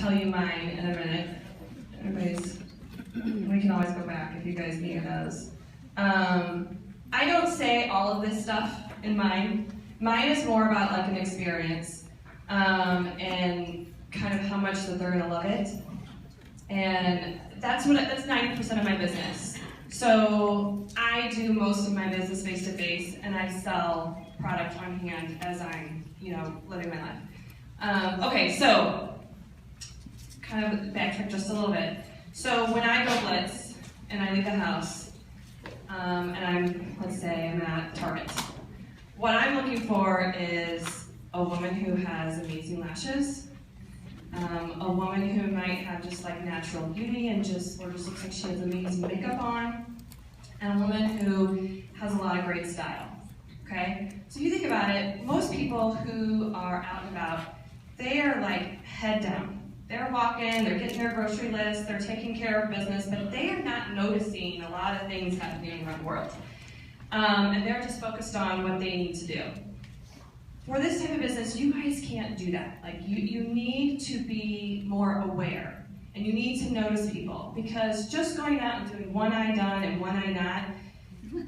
tell you mine in a minute. We can always go back if you guys need those. I don't say all of this stuff in mine. Mine is more about like an experience and kind of how much that they're gonna love it. And that's 90% of my business. So I do most of my business face-to-face, and I sell product on hand as I'm, living my life. Okay, so kind of backtrack just a little bit. So when I go blitz and I leave the house, and let's say I'm at Target, what I'm looking for is a woman who has amazing lashes, a woman who might have just like natural beauty and just looks like she has amazing makeup on, and a woman who has a lot of great style, okay? So if you think about it, most people who are out and about, they are like head down. They're walking, they're getting their grocery list, they're taking care of business, but they are not noticing a lot of things happening around the world. And they're just focused on what they need to do. For this type of business, you guys can't do that. Like you need to be more aware, and you need to notice people, because just going out and doing one eye done and one eye not,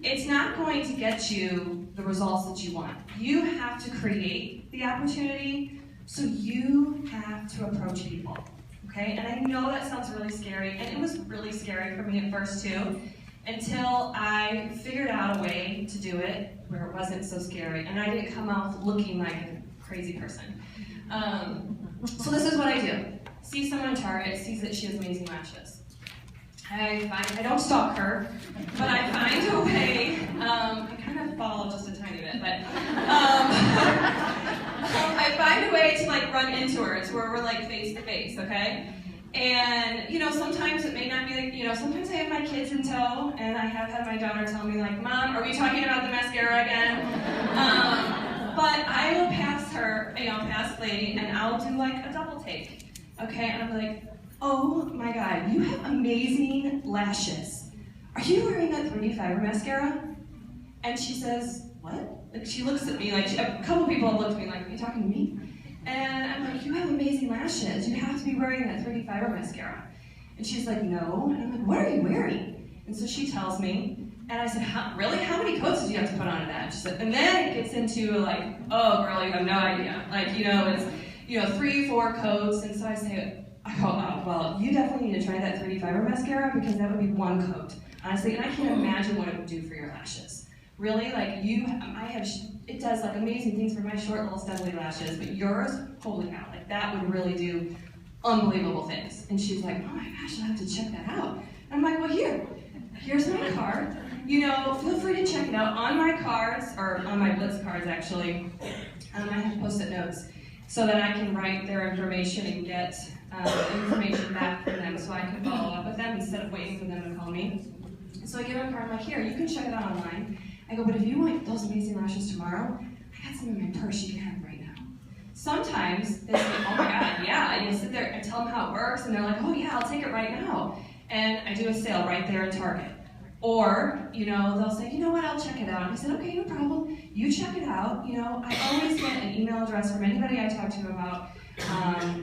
it's not going to get you the results that you want. You have to create the opportunity, so you have to approach people, okay? And I know that sounds really scary, and it was really scary for me at first too, until I figured out a way to do it where it wasn't so scary, and I didn't come out looking like a crazy person. So this is what I do. See someone in Target, sees that she has amazing lashes. I don't stalk her, but I find a way, I kind of follow just a tiny bit, but I find a way to like run into her to where we're like face to face, okay? And sometimes it may not be like, sometimes I have my kids in tow, and I have had my daughter tell me like, Mom, are we talking about the mascara again? But I will pass her, past the lady, and I'll do like a double take, okay? And I'm like, oh my God, you have amazing lashes. Are you wearing that 3D fiber mascara? And she says, what? Like she looks at me like, a couple people have looked at me like, are you talking to me? And I'm like, you have amazing lashes. You have to be wearing that 3D fiber mascara. And she's like, no. And I'm like, what are you wearing? And so she tells me, and I said, really? How many coats did you have to put on that? She said, and then it gets into like, oh girl, you have no idea. Like, it's, 3, 4 coats. And so I say, oh, well, you definitely need to try that 3D fiber mascara, because that would be 1 coat, honestly. And I can't imagine what it would do for your lashes. Really, like it does like amazing things for my short little stubbly lashes, but yours, holy cow, like that would really do unbelievable things. And she's like, oh my gosh, I'll have to check that out. And I'm like, well, here's my card. Feel free to check it out. On my cards, or on my Blitz cards actually, I have Post-it notes so that I can write their information and get information back from them, so I can follow up with them instead of waiting for them to call me. So I give them a card, I'm like, here, you can check it out online. I go, but if you want those amazing lashes tomorrow, I got some in my purse you can have right now. Sometimes they say, oh my God, yeah, and you sit there and tell them how it works, and they're like, oh yeah, I'll take it right now. And I do a sale right there in Target. Or, they'll say, you know what, I'll check it out. And I said, okay, no problem. You check it out. I always get an email address from anybody I talk to about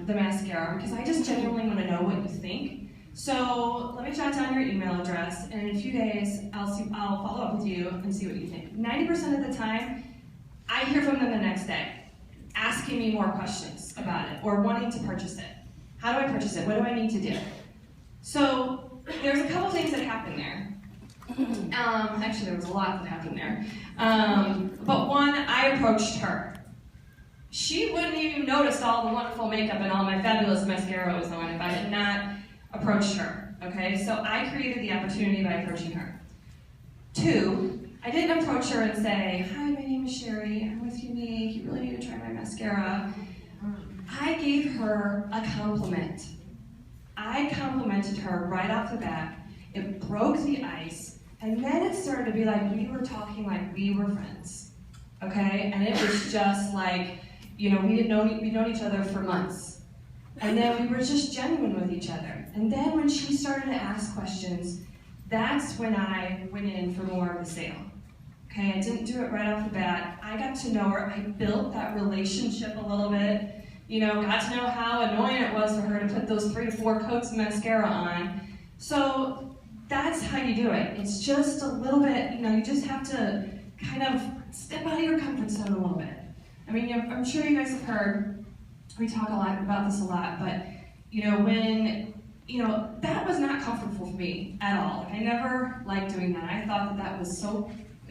the mascara, because I just genuinely want to know what you think. So let me jot down your email address, and in a few days, I'll follow up with you and see what you think. 90% of the time, I hear from them the next day, asking me more questions about it, or wanting to purchase it. How do I purchase it? What do I need to do? So there's a couple things that happen there. Actually, there was a lot that happened there. But one, I approached her. She wouldn't even notice all the wonderful makeup and all my fabulous mascara was on if I had not approached her, okay? So I created the opportunity by approaching her. 2, I didn't approach her and say, hi, my name is Cheri, I'm with Younique, you really need to try my mascara. I gave her a compliment. I complimented her right off the bat. It broke the ice, and then it started to be like we were talking like we were friends, okay? And it was just like, we'd known each other for months. And then we were just genuine with each other. And then when she started to ask questions, that's when I went in for more of the sale. Okay, I didn't do it right off the bat. I got to know her. I built that relationship a little bit got to know how annoying it was for her to put those 3 to 4 coats of mascara on. So that's how you do it. It's just a little bit, you just have to kind of step out of your comfort zone a little bit. I mean, I'm sure you guys have heard, we talk a lot about this a lot, but when, that was not comfortable for me at all. I never liked doing that. I thought that was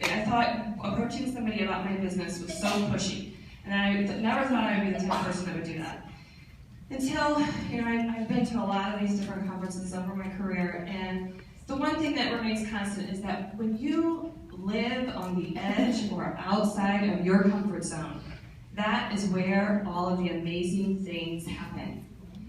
I thought approaching somebody about my business was so pushy. And I never thought I would be the type of person that would do that. Until, I've been to a lot of these different conferences over my career, and the one thing that remains constant is that when you live on the edge or outside of your comfort zone, that is where all of the amazing things happen.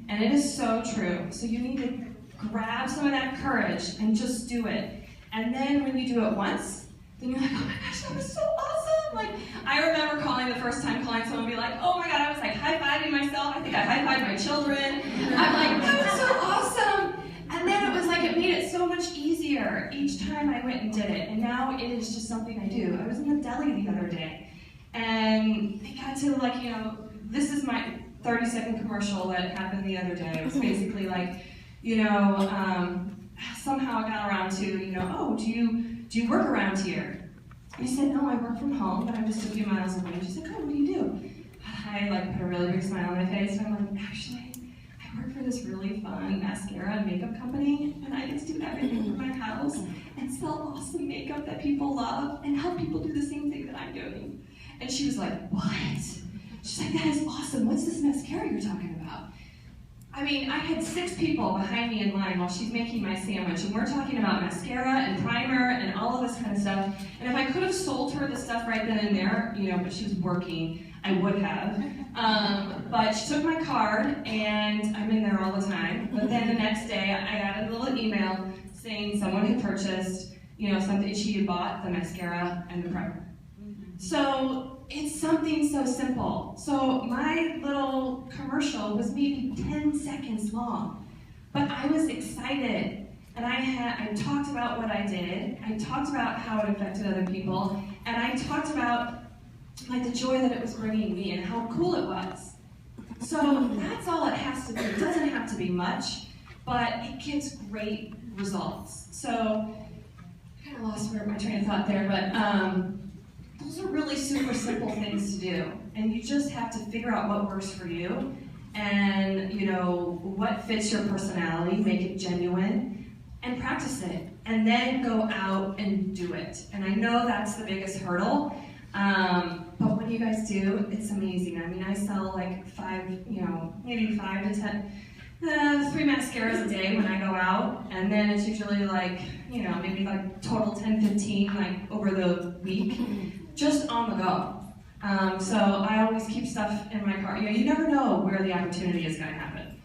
And it is so true. So you need to grab some of that courage and just do it. And then when you do it once, then you're like, oh my gosh, that was so awesome. Like, I remember the first time calling someone and be like, oh my God, I was like high-fiving myself. I think I high-fived my children. I'm like, that was so awesome. And then it was like, it made it so much easier each time I went and did it. And now it is just something I do. I was in the deli the other day, and they got to this is my 30-second commercial that happened the other day. It was basically like, somehow I got around to, oh, do you work around here? And I said, no, I work from home, but I'm just a few miles away. And she said, oh, what do you do? I put a really big smile on my face, and I'm like, actually, I work for this really fun mascara and makeup company, and I get to do everything from my house and sell awesome makeup that people love and help people do the same thing that I'm doing. And she was like, what? She's like, that is awesome. What's this mascara you're talking about? I mean, I had 6 people behind me in line while she's making my sandwich, and we're talking about mascara and primer and all of this kind of stuff. And if I could have sold her the stuff right then and there, but she was working, I would have. But she took my card, and I'm in there all the time. But then the next day, I got a little email saying someone had purchased, something she had bought, the mascara and the primer. So it's something so simple. So my little commercial was maybe 10 seconds long, but I was excited, and I talked about what I did, I talked about how it affected other people, and I talked about the joy that it was bringing me and how cool it was. So that's all it has to be. It doesn't have to be much, but it gives great results. So I kind of lost my train of thought there, but those are really super simple things to do, and you just have to figure out what works for you, and what fits your personality, make it genuine, and practice it, and then go out and do it. And I know that's the biggest hurdle, but when you guys do, it's amazing. I mean, I sell like maybe 5 to 10, 3 mascaras a day when I go out, and then it's usually maybe total 10, 15 over the week. Just on the go. So I always keep stuff in my car. You never know where the opportunity is going to happen.